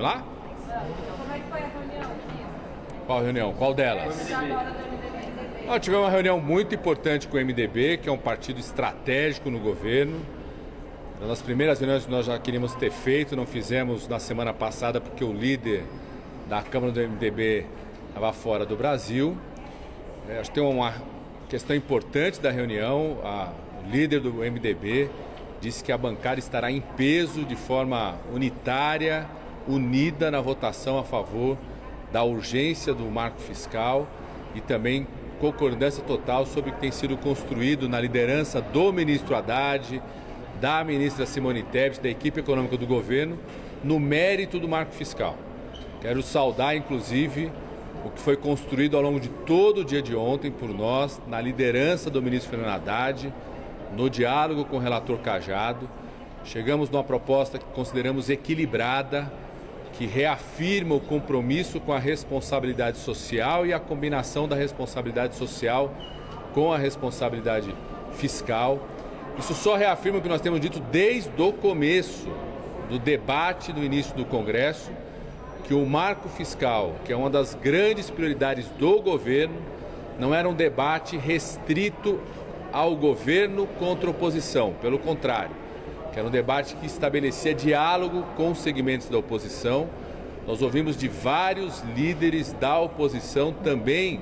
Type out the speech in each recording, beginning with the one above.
lá? Como é que foi a reunião? Qual reunião? Qual delas? Nós tivemos uma reunião muito importante com o MDB, que é um partido estratégico no governo. Uma das primeiras reuniões que nós já queríamos ter feito, não fizemos na semana passada porque o líder da Câmara do MDB estava fora do Brasil. Acho que tem uma questão importante da reunião. O líder do MDB disse que a bancada estará em peso, de forma unitária, unida na votação a favor da urgência do marco fiscal e também concordância total sobre o que tem sido construído na liderança do ministro Haddad, da ministra Simone Tebet, da equipe econômica do governo, no mérito do marco fiscal. Quero saudar, inclusive, o que foi construído ao longo de todo o dia de ontem por nós, na liderança do ministro Fernando Haddad, no diálogo com o relator Cajado. Chegamos numa proposta que consideramos equilibrada, que reafirma o compromisso com a responsabilidade social e a combinação da responsabilidade social com a responsabilidade fiscal. Isso só reafirma o que nós temos dito desde o começo do debate no início do Congresso, que o marco fiscal, que é uma das grandes prioridades do governo, não era um debate restrito ao governo contra a oposição, pelo contrário, que era um debate que estabelecia diálogo com os segmentos da oposição. Nós ouvimos de vários líderes da oposição também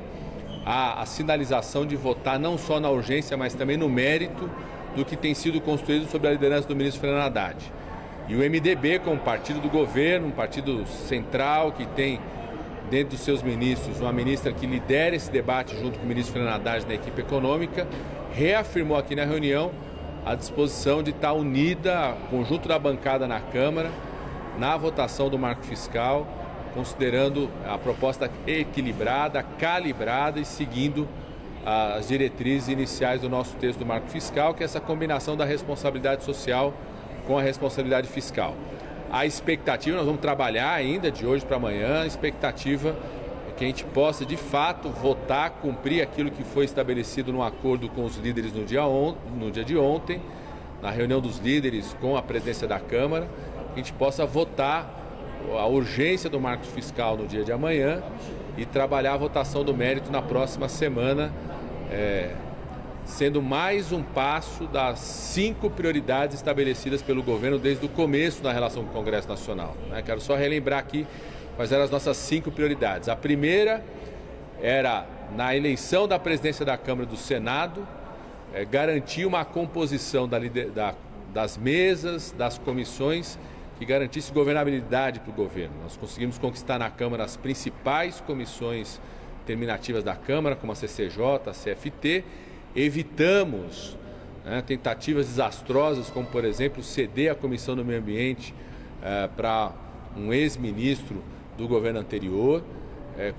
a sinalização de votar não só na urgência, mas também no mérito do que tem sido construído sob a liderança do ministro Fernando Haddad. E o MDB, como partido do governo, um partido central que tem dentro dos seus ministros uma ministra que lidera esse debate junto com o ministro Fernando Haddad na equipe econômica, reafirmou aqui na reunião a disposição de estar unida, conjunto da bancada na Câmara, na votação do marco fiscal, considerando a proposta equilibrada, calibrada e seguindo as diretrizes iniciais do nosso texto do marco fiscal, que é essa combinação da responsabilidade social com a responsabilidade fiscal. A expectativa, nós vamos trabalhar ainda de hoje para amanhã, a expectativa é que a gente possa de fato votar, cumprir aquilo que foi estabelecido no acordo com os líderes no dia de ontem, na reunião dos líderes com a presidência da Câmara, que a gente possa votar a urgência do marco fiscal no dia de amanhã e trabalhar a votação do mérito na próxima semana, sendo mais um passo das 5 prioridades estabelecidas pelo governo desde o começo da relação com o Congresso Nacional. Quero só relembrar aqui quais eram as nossas 5 prioridades. A primeira era, na eleição da presidência da Câmara e do Senado, garantir uma composição das mesas, das comissões, que garantisse governabilidade para o governo. Nós conseguimos conquistar na Câmara as principais comissões terminativas da Câmara, como a CCJ, a CFT. Evitamos tentativas desastrosas, como, por exemplo, ceder a Comissão do Meio Ambiente para um ex-ministro do governo anterior.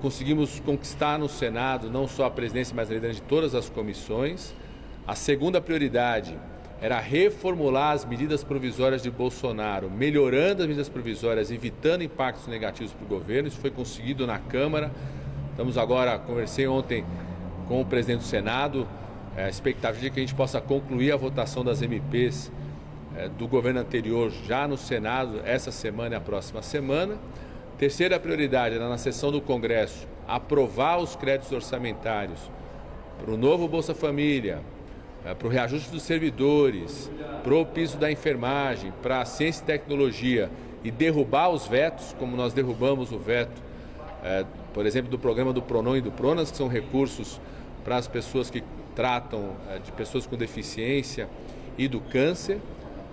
Conseguimos conquistar no Senado não só a presidência, mas a liderança de todas as comissões. A segunda prioridade era reformular as medidas provisórias de Bolsonaro, melhorando as medidas provisórias, evitando impactos negativos para o governo. Isso foi conseguido na Câmara. Estamos agora, conversei ontem com o presidente do Senado, a expectativa de que a gente possa concluir a votação das MPs do governo anterior já no Senado, essa semana e a próxima semana. Terceira prioridade era, na sessão do Congresso, aprovar os créditos orçamentários para o novo Bolsa Família, para o reajuste dos servidores, para o piso da enfermagem, para a ciência e tecnologia e derrubar os vetos, como nós derrubamos o veto, por exemplo, do programa do Pronon e do Pronas, que são recursos para as pessoas que tratam de pessoas com deficiência e do câncer.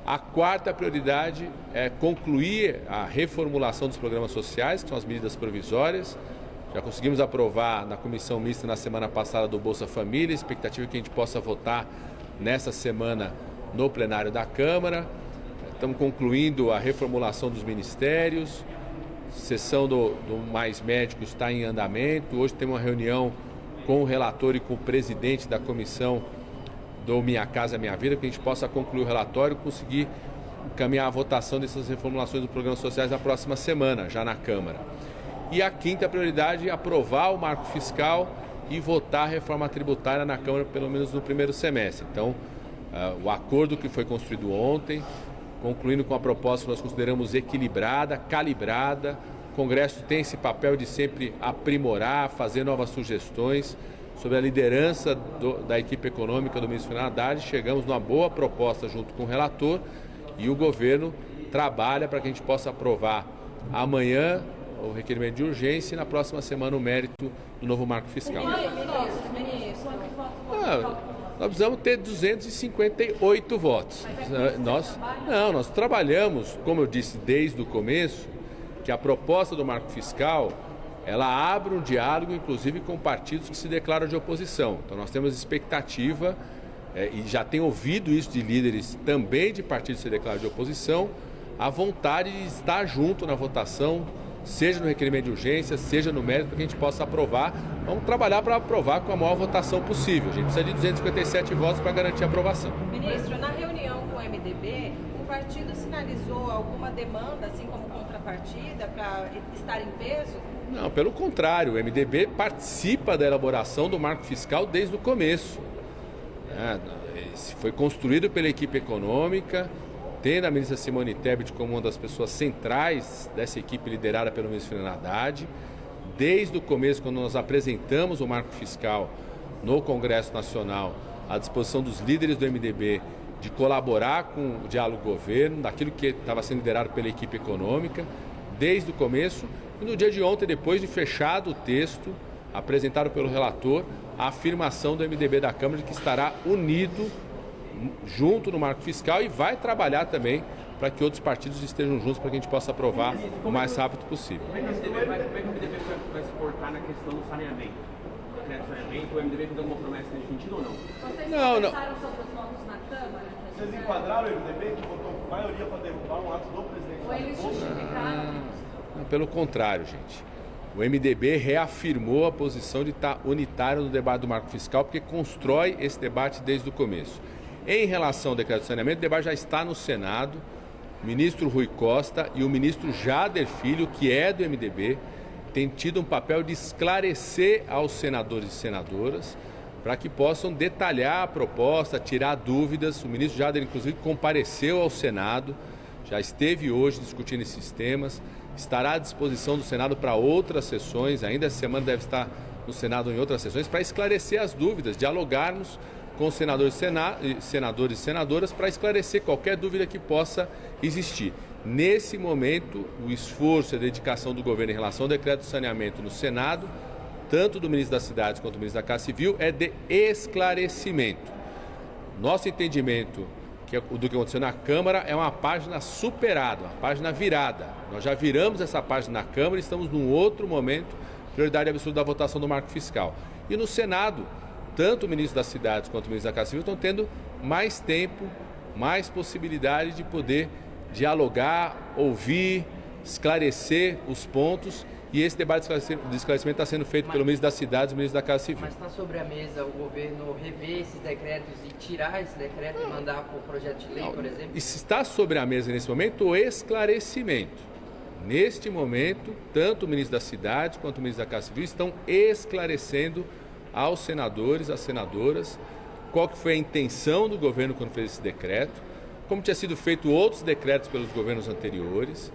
A quarta prioridade é concluir a reformulação dos programas sociais, que são as medidas provisórias. Já conseguimos aprovar na comissão mista na semana passada do Bolsa Família, a expectativa é que a gente possa votar nessa semana no plenário da Câmara. Estamos concluindo a reformulação dos ministérios, sessão do Mais Médicos está em andamento. Hoje tem uma reunião com o relator e com o presidente da comissão do Minha Casa Minha Vida, que a gente possa concluir o relatório e conseguir encaminhar a votação dessas reformulações dos programas sociais na próxima semana, já na Câmara. E a quinta prioridade é aprovar o marco fiscal e votar a reforma tributária na Câmara, pelo menos no primeiro semestre. Então, o acordo que foi construído ontem, concluindo com a proposta que nós consideramos equilibrada, calibrada. O Congresso tem esse papel de sempre aprimorar, fazer novas sugestões. Sob a liderança da equipe econômica do ministro Fernando Haddad, chegamos numa boa proposta junto com o relator e o governo trabalha para que a gente possa aprovar amanhã o requerimento de urgência e na próxima semana o mérito do novo marco fiscal. Nós precisamos ter 258 votos. Nós trabalhamos, como eu disse desde o começo, que a proposta do marco fiscal ela abre um diálogo, inclusive, com partidos que se declaram de oposição. Então, nós temos expectativa, e já tenho ouvido isso de líderes também de partidos que se declaram de oposição, a vontade de estar junto na votação, seja no requerimento de urgência, seja no mérito, para que a gente possa aprovar. Vamos trabalhar para aprovar com a maior votação possível. A gente precisa de 257 votos para garantir a aprovação. Ministro, na reunião com o MDB, o partido sinalizou alguma demanda, assim como contrapartida, para estar em peso? Não, pelo contrário, o MDB participa da elaboração do marco fiscal desde o começo. Foi construído pela equipe econômica, tendo a ministra Simone Tebet como uma das pessoas centrais dessa equipe liderada pelo ministro Fernando Haddad. Desde o começo, quando nós apresentamos o marco fiscal no Congresso Nacional, à disposição dos líderes do MDB de colaborar com o diálogo governo, daquilo que estava sendo liderado pela equipe econômica, desde o começo. E no dia de ontem, depois de fechado o texto, apresentado pelo relator, a afirmação do MDB da Câmara de que estará unido junto no marco fiscal e vai trabalhar também para que outros partidos estejam juntos para que a gente possa aprovar o mais rápido possível. Como é que o MDB vai se portar na questão do saneamento? Do decreto de saneamento, o MDB tem alguma promessa nesse sentido ou não? Vocês Não. conversaram sobre os votos na Câmara? Vocês enquadraram o MDB que votou por maioria para derrubar um ato do presidente? Ou eles justificaram? Não, pelo contrário, gente. O MDB reafirmou a posição de estar unitário no debate do marco fiscal, porque constrói esse debate desde o começo. Em relação ao decreto de saneamento, o debate já está no Senado. O ministro Rui Costa e o ministro Jader Filho, que é do MDB, têm tido um papel de esclarecer aos senadores e senadoras para que possam detalhar a proposta, tirar dúvidas. O ministro Jader, inclusive, compareceu ao Senado, já esteve hoje discutindo esses temas, estará à disposição do Senado para outras sessões, ainda essa semana deve estar no Senado em outras sessões, para esclarecer as dúvidas, dialogarmos com os senadores e senadoras para esclarecer qualquer dúvida que possa existir. Nesse momento, o esforço e a dedicação do governo em relação ao decreto de saneamento no Senado, tanto do ministro das Cidades quanto do ministro da Casa Civil, é de esclarecimento. Nosso entendimento do que aconteceu na Câmara é uma página superada, uma página virada. Nós já viramos essa página na Câmara e estamos num outro momento, prioridade absoluta da votação do marco fiscal. E no Senado, tanto o ministro das Cidades quanto o ministro da Casa Civil estão tendo mais tempo, mais possibilidade de poder dialogar, ouvir, esclarecer os pontos. E esse debate de esclarecimento está sendo feito pelo ministro das Cidades e o ministro da Casa Civil. Mas está sobre a mesa o governo rever esses decretos e tirar esse decreto e mandar para o projeto de lei, por exemplo? Está sobre a mesa nesse momento o esclarecimento. Neste momento, tanto o ministro das Cidades quanto o ministro da Casa Civil estão esclarecendo aos senadores, às senadoras, qual que foi a intenção do governo quando fez esse decreto, como tinha sido feito outros decretos pelos governos anteriores,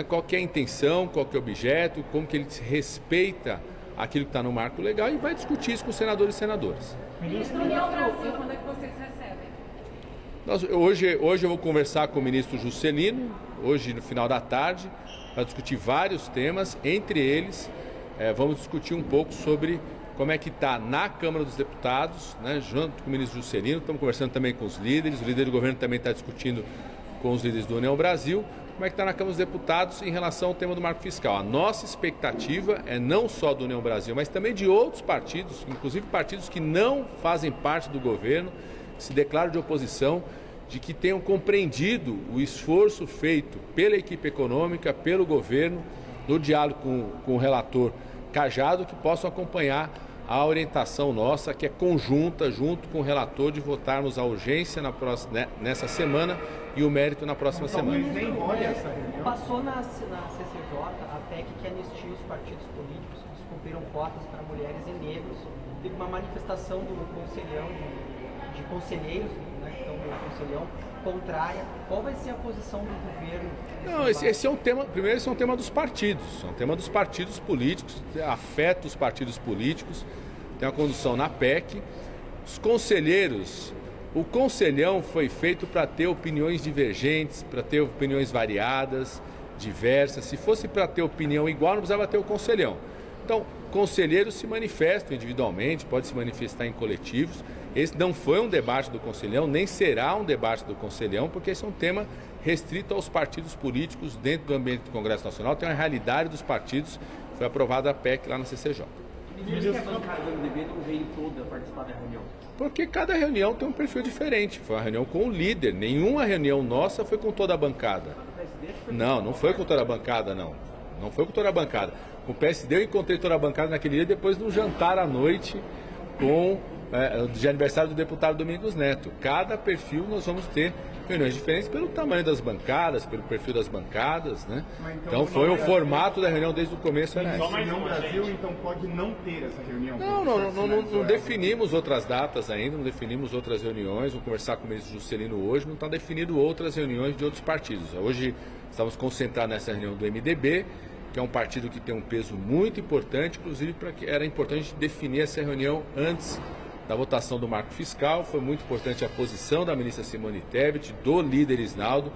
qual que é a intenção, qual que é o objeto, como que ele respeita aquilo que está no marco legal e vai discutir isso com os senadores e senadoras. Ministro, União Brasil, quando é que vocês recebem? Hoje eu vou conversar com o ministro Juscelino, hoje no final da tarde, para discutir vários temas, entre eles vamos discutir um pouco sobre como é que está na Câmara dos Deputados, junto com o ministro Juscelino, estamos conversando também com os líderes, o líder do governo também está discutindo com os líderes do União Brasil, como é que está na Câmara dos Deputados em relação ao tema do marco fiscal. A nossa expectativa é não só do União Brasil, mas também de outros partidos, inclusive partidos que não fazem parte do governo, que se declaram de oposição, de que tenham compreendido o esforço feito pela equipe econômica, pelo governo, no diálogo com o relator Cajado, que possam acompanhar a orientação nossa, que é conjunta, junto com o relator, de votarmos a urgência nessa semana e o mérito na próxima semana. Passou na CCJ a PEC que anistia os partidos políticos que descumpriram cotas para mulheres e negros. Teve uma manifestação do conselhão, de conselheiros, que estão no conselhão, contrária. Qual vai ser a posição do governo? Não, esse é um tema, primeiro esse é um tema dos partidos, é um tema dos partidos políticos, afeta os partidos políticos, tem uma condução na PEC. Os conselheiros, o conselhão foi feito para ter opiniões divergentes, para ter opiniões variadas, diversas. Se fosse para ter opinião igual, não precisava ter o conselhão. Então, conselheiros se manifestam individualmente, pode se manifestar em coletivos. Esse não foi um debate do conselhão, nem será um debate do conselhão, porque esse é um tema restrito aos partidos políticos dentro do ambiente do Congresso Nacional. Tem uma realidade dos partidos, foi aprovada a PEC lá na CCJ. E por que a bancada do MDB não veio toda participar da reunião? Porque cada reunião tem um perfil diferente. Foi uma reunião com o líder, nenhuma reunião nossa foi com toda a bancada. Não foi com toda a bancada, não. Não foi com toda a bancada. Com o PSD eu encontrei toda a bancada naquele dia, depois de um jantar à noite de aniversário do deputado Domingos Neto. Cada perfil nós vamos ter reuniões diferentes pelo tamanho das bancadas, pelo perfil das bancadas, né? Então foi o formato da reunião desde o começo. Era Só mais no Brasil, então pode não ter essa reunião? Não definimos outras datas ainda, não definimos outras reuniões. Vou conversar com o ministro Juscelino hoje, não está definido outras reuniões de outros partidos. Hoje estamos concentrados nessa reunião do MDB, que é um partido que tem um peso muito importante, inclusive era importante definir essa reunião antes da votação do marco fiscal. Foi muito importante a posição da ministra Simone Tebet, do líder Isnaldo.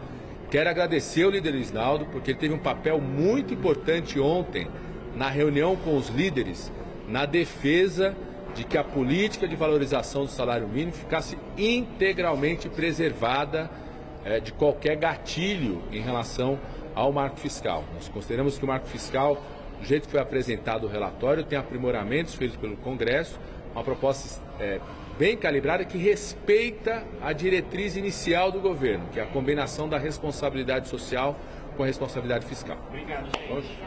Quero agradecer ao líder Isnaldo, porque ele teve um papel muito importante ontem na reunião com os líderes, na defesa de que a política de valorização do salário mínimo ficasse integralmente preservada de qualquer gatilho em relação ao marco fiscal. Nós consideramos que o marco fiscal, do jeito que foi apresentado o relatório, tem aprimoramentos feitos pelo Congresso, uma proposta bem calibrada que respeita a diretriz inicial do governo, que é a combinação da responsabilidade social com a responsabilidade fiscal. Obrigado, gente.